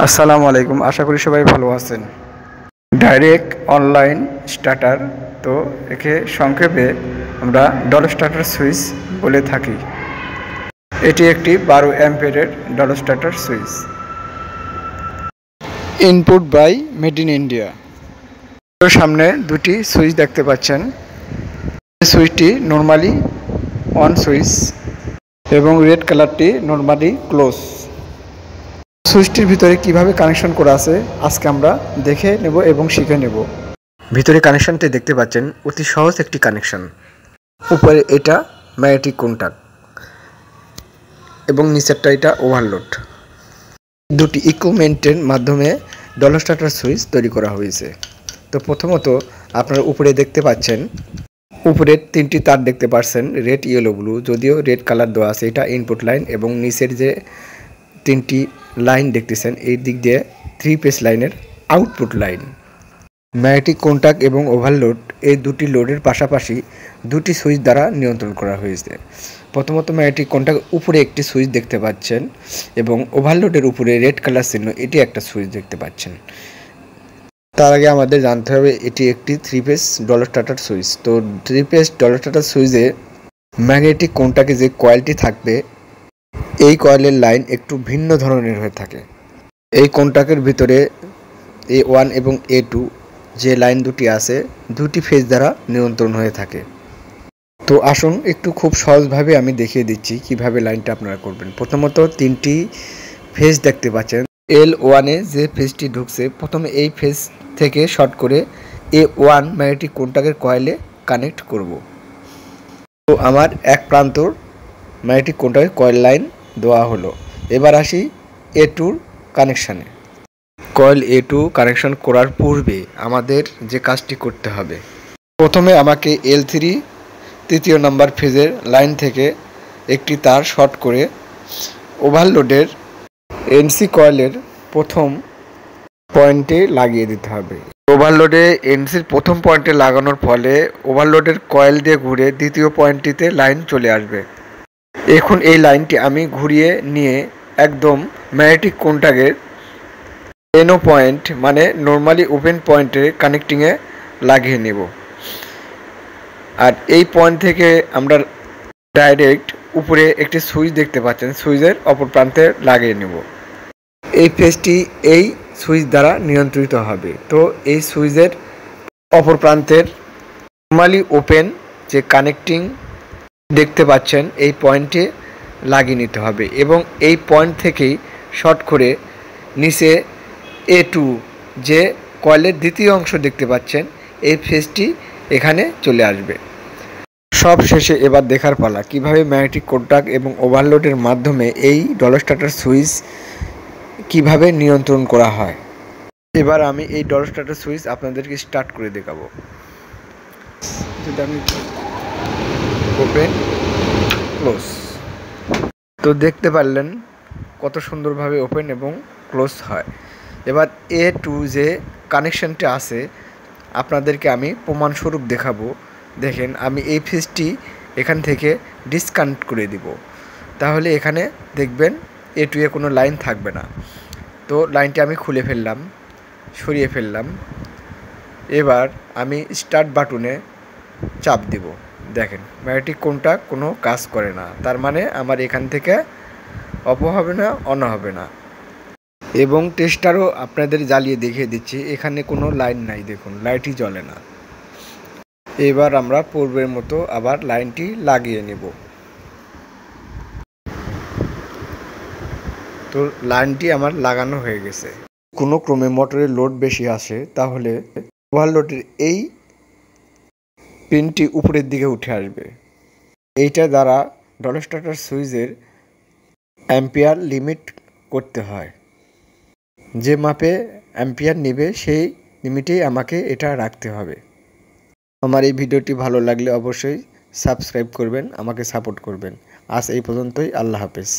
আসসালামু আলাইকুম, আশা করি সবাই ভালো আছেন। ডাইরেক্ট অনলাইন স্টার্টার, তো একে সংক্ষেপে আমরা ডল স্টার্টার সুইচ বলে থাকি। এটি একটি 12 অ্যাম্পিয়ারের DOL starter switch. Input by made in India. সামনে দুটি সুইচ দেখতে পাচ্ছেন। সুইচটি নর্মালি অন সুইচ এবং রেড কালারটি নর্মালি ক্লোজ। সুইচটির ভিতরে কিভাবে কানেকশন করা আছে আজকে আমরা দেখে নেব এবং শিখে নেব। ভিতরে কানেকশনটি দেখতে পাচ্ছেন, অতি সহজ একটি কানেকশন। উপরে এটা ম্যাগনেটিক কন্টাক্ট এবং নিচেরটা এটা ওভারলোড। দুটি ইকুইপমেন্টের মাধ্যমে ডল স্টার্টার সুইচ তৈরি করা হয়েছে। তো প্রথমত আপনারা উপরে দেখতে পাচ্ছেন, উপরে তিনটি তার দেখতে পাচ্ছেন, রেড, ইয়েলো, ব্লু। যদিও রেড কালার দেওয়া আছে, এটা ইনপুট লাইন। এবং নিচের যে তিনটি লাইন দেখতেছেন, এই দিক দিয়ে 3 পেজ লাইনের আউটপুট লাইন। ম্যাগনেটিক কন্টাক্ট এবং ওভারলোড এই দুটি লোডের পাশাপাশি দুটি সুইচ দ্বারা নিয়ন্ত্রণ করা হয়েছে। প্রথমত ম্যাগনেটিক কন্টাক্ট উপরে একটি সুইচ দেখতে পাচ্ছেন এবং ওভারলোডের উপরে রেড কালার চিহ্ন, এটি একটা সুইচ দেখতে পাচ্ছেন। তার আগে আমাদের জানতে হবে এটি একটি 3 পেজ ডল স্টার্টার সুইচ। তো 3 পেজ ডল স্টার্টার সুইচে ম্যাগনেটিক কন্টাক্টে যে কয়েলটি থাকবে, এই কয়েলের লাইন একটু ভিন্ন ধরনের হয়ে থাকে। এই কন্টাক্টের ভিতরে A1 এবং A2 যে লাইন দুটি আছে, দুটি ফেজ দ্বারা নিয়ন্ত্রণ হয়ে থাকে। তো আসুন একটু খুব সহজভাবে আমি দেখিয়ে দিচ্ছি কিভাবে লাইনটা আপনারা করবেন। প্রথমত তিনটি ফেজ দেখতে পাচ্ছেন। L1-এ যে ফেজটি ঢুকছে, প্রথমে এই ফেজ থেকে শর্ট করে A1 ম্যাগনেটিক কন্টাক্টের কয়েলে কানেক্ট করব। তো আমার এক প্রান্তর ম্যাগনেটিক কন্টাক্টের কয়েল লাইন দেওয়া হলো। এবার আসি A2-র কানেকশানে। কয়েল A2 কানেকশন করার পূর্বে আমাদের যে কাজটি করতে হবে, প্রথমে আমাকে L3 তৃতীয় নাম্বার ফেজের লাইন থেকে একটি তার শর্ট করে ওভারলোডের NC কয়েলের প্রথম পয়েন্টে লাগিয়ে দিতে হবে। ওভারলোডে NCর প্রথম পয়েন্টে লাগানোর ফলে ওভারলোডের কয়েল দিয়ে ঘুরে দ্বিতীয় পয়েন্টটিতে লাইন চলে আসবে। এখন এই লাইনটি আমি ঘুরিয়ে নিয়ে একদম ম্যাগনেটিক কন্টাক্টের NO পয়েন্ট, মানে নর্মালি ওপেন পয়েন্টে কানেক্টিংয়ে লাগিয়ে নেব। আর এই পয়েন্ট থেকে আমরা ডাইরেক্ট উপরে একটি সুইচ দেখতে পাচ্ছেন, সুইচের অপর প্রান্তে লাগিয়ে নেব। এই ফেজটি এই সুইচ দ্বারা নিয়ন্ত্রিত হবে। তো এই সুইচের অপর প্রান্তের নর্মালি ওপেন যে কানেক্টিং দেখতে পাচ্ছেন, এই পয়েন্টে লাগিয়ে নিতে হবে এবং এই পয়েন্ট থেকেই শর্ট করে নিচে A2 যে কয়েলের দ্বিতীয় অংশ দেখতে পাচ্ছেন, এই ফেজটি এখানে চলে আসবে। সব শেষে এবার দেখার পালা কিভাবে ম্যাগনেটিক কন্টাক্ট এবং ওভারলোডের মাধ্যমে এই ডল স্টার্টার সুইচ কিভাবে নিয়ন্ত্রণ করা হয়। এবার আমি এই ডল স্টার্টার সুইচ আপনাদেরকে স্টার্ট করে দেখাবো। যদি আমি ওপেন ক্লোজ, তো দেখতে পারলেন কত সুন্দরভাবে ওপেন এবং ক্লোজ হয়। এবার A2 যে কানেকশানটা আছে, আপনাদেরকে আমি প্রমাণস্বরূপ দেখাবো। দেখেন, আমি এই ফেজটি এখান থেকে ডিসকানেক্ট করে দিব, তাহলে এখানে দেখবেন A2-এ কোনো লাইন থাকবে না। তো লাইনটি আমি খুলে ফেললাম, সরিয়ে ফেললাম। এবার আমি স্টার্ট বাটনে চাপ দিব। দেখেন ম্যাগনেটিক কন্টাক্ট কোনো কাজ করে না, তার মানে আমার এখান থেকে অফ হবে না, অন হবে না। এবং টেস্টারও আপনাদের জ্বালিয়ে দেখিয়ে দিচ্ছি, এখানে কোনো লাইন নাই, দেখুন লাইটই জ্বলে না। এবার আমরা পূর্বের মতো আবার লাইনটি লাগিয়ে নেব। তো লাইনটি আমার লাগানো হয়ে গেছে। কোনো ক্রমে মোটরের লোড বেশি আসে, তাহলে ওভারলোডের এই পিনটি উপরের দিকে উঠে আসবে। এইটা দ্বারা ডল স্টার্টার সুইচের অ্যাম্পিয়ার লিমিট করতে হয়। যে মাপে অ্যাম্পিয়ার নেবে সেই লিমিটেই আমাকে এটা রাখতে হবে। আমার এই ভিডিওটি ভালো লাগলে অবশ্যই সাবস্ক্রাইব করবেন, আমাকে সাপোর্ট করবেন। আজ এই পর্যন্তই, আল্লাহ হাফেজ।